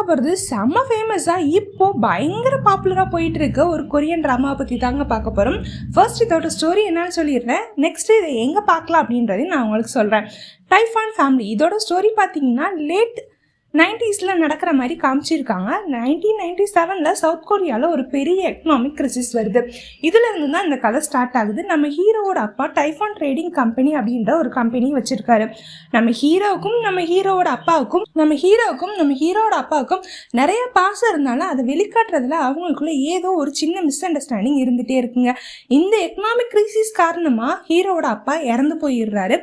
பார்க்க போகிறது செம்ம ஃபேமஸாக இப்போ பயங்கர பாப்புலராக போயிட்டு இருக்க ஒரு கொரியன் ட்ராமா பற்றி தாங்க பார்க்க போகிறோம். ஃபர்ஸ்ட் இதோட ஸ்டோரி என்னன்னு சொல்லிடுறேன். நெக்ஸ்ட் இதை எங்கே பார்க்கலாம் அப்படின்றதையும் நான் உங்களுக்கு சொல்கிறேன். டைஃபான் ஃபேமிலி இதோட ஸ்டோரி பார்த்தீங்கன்னா லேட் 90s நடக்கிற மாதிரி காமிச்சிருக்காங்க. 1997 சவுத் கொரியாவில் ஒரு பெரிய எக்கனாமிக் கிரைசிஸ் வருது. இதுல இருந்து தான் இந்த கதை ஸ்டார்ட் ஆகுது. நம்ம ஹீரோவோட அப்பா டைஃபான் ட்ரேடிங் கம்பெனி அப்படின்ற ஒரு கம்பெனி வச்சிருக்காரு. நம்ம ஹீரோவுக்கும் நம்ம ஹீரோவோட அப்பாவுக்கும் நிறைய பாசம் இருந்தாலும் அதை வெளிக்காட்டுறதுல அவங்களுக்குள்ள ஏதோ ஒரு சின்ன மிஸ் அண்டர்ஸ்டாண்டிங் இருந்துட்டே இருக்குங்க. இந்த எக்கனாமிக் கிரைசிஸ் காரணமா ஹீரோவோட அப்பா இறந்து போயிடுறாரு.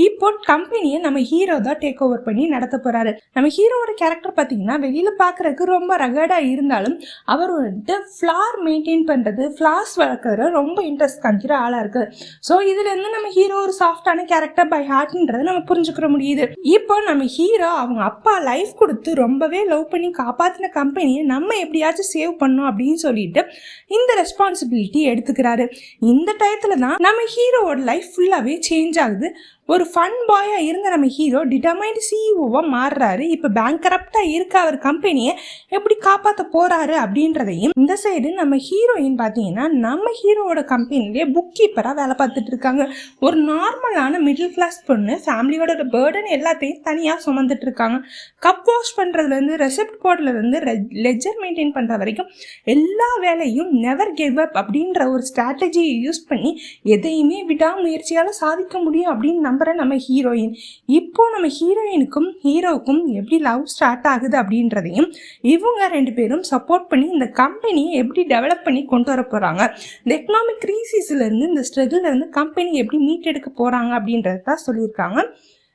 இப்போ கம்பெனியை நம்ம ஹீரோ தான் டேக் ஓவர் பண்ணி நடத்த போறாரு. நம்ம ஹீரோ கேரக்டர் பார்த்தீங்கன்னா வெளியில பார்க்கறதுக்கு ரொம்ப ரகடா இருந்தாலும் அவர் வந்துட்டு ஃப்ளார் மெயின்டைன் பண்றது, ஃப்ளார்ஸ் வளர்க்கறது ரொம்ப இன்ட்ரெஸ்ட் காமிக்கிற ஆளா இருக்கு. ஸோ இதுல இருந்து நம்ம ஹீரோ ஒரு சாஃப்டான கேரக்டர் பை ஹார்ட்ன்றதை நம்ம புரிஞ்சுக்கிற முடியுது. இப்போ நம்ம ஹீரோ அவங்க அப்பா லைஃப் கொடுத்து ரொம்பவே லவ் பண்ணி காப்பாத்தின கம்பெனியை நம்ம எப்படியாச்சும் சேவ் பண்ணோம் அப்படின்னு சொல்லிட்டு இந்த ரெஸ்பான்சிபிலிட்டி எடுத்துக்கிறாரு. இந்த டயத்துல தான் நம்ம ஹீரோவோட லைஃப் ஃபுல்லாவே சேஞ்ச் ஆகுது. ஒரு ஃபன் பாயா இருந்த நம்ம ஹீரோ டிட்டர்மைண்ட் சிஇஓவா மாறுறாரு. இப்போ பேங்க்ரப்டா இருக்க அவர் கம்பெனியை எப்படி காப்பாற்ற போறாரு அப்படின்றதையும், இந்த சைடு நம்ம ஹீரோயின் பார்த்தீங்கன்னா நம்ம ஹீரோவோட கம்பெனிலேயே புக் கீப்பரா வேலை பார்த்துட்டு இருக்காங்க. ஒரு நார்மலான மிடில் கிளாஸ் பொண்ணு ஃபேமிலியோட பேர்டன் எல்லாத்தையும் தனியா சுமந்துட்டு இருக்காங்க. கப் வாஷ் பண்றதுல இருந்து ரெசிப்ட் போர்ட்ல இருந்து லெஜர் மெயின்டைன் பண்ற வரைக்கும் எல்லா வேலையும் நெவர் கிவ் அப் அப்படின்ற ஒரு ஸ்ட்ராட்டஜியை யூஸ் பண்ணி எதையுமே விடாமுயற்சியால சாதிக்க முடியும் அப்படின்னு நம்புற நம்ம ஹீரோயின். இப்போ நம்ம ஹீரோயினுக்கும் ஹீரோவுக்கும் எப்படி லவ் ஸ்டார்ட் ஆகுது அப்படின்றதையும், இவங்க ரெண்டு பேரும் சப்போர்ட் பண்ணி இந்த கம்பெனியை எப்படி டெவலப் பண்ணி கொண்டு வர போறாங்க, இந்த எக்கனாமிக் கிரைசிஸ்ல இருந்து இந்த ஸ்ட்ரகிள்ல இருந்து கம்பெனி எப்படி மீட்டெடுக்க போறாங்க அப்படின்றத தான் சொல்லியிருக்காங்க.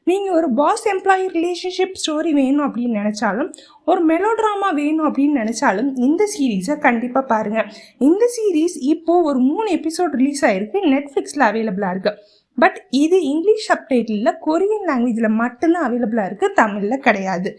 நீங்கள் ஒரு பாஸ் எம்ப்ளாயி ரிலேஷன்ஷிப் ஸ்டோரி வேணும் அப்படின்னு நினச்சாலும், ஒரு மெலோட்ராமா வேணும் அப்படின்னு நினச்சாலும் இந்த சீரீஸை கண்டிப்பாக பாருங்கள். இந்த சீரீஸ் இப்போது ஒரு 3 எபிசோட் ரிலீஸ் ஆகிருக்கு. நெட்ஃப்ளிக்ஸில் அவைலபிளாக இருக்குது. பட் இது இங்கிலீஷ் சப்டைட்டிலில் கொரியன் லாங்குவேஜில் மட்டும்தான் அவைலபிளாக இருக்குது, தமிழில் கிடையாது.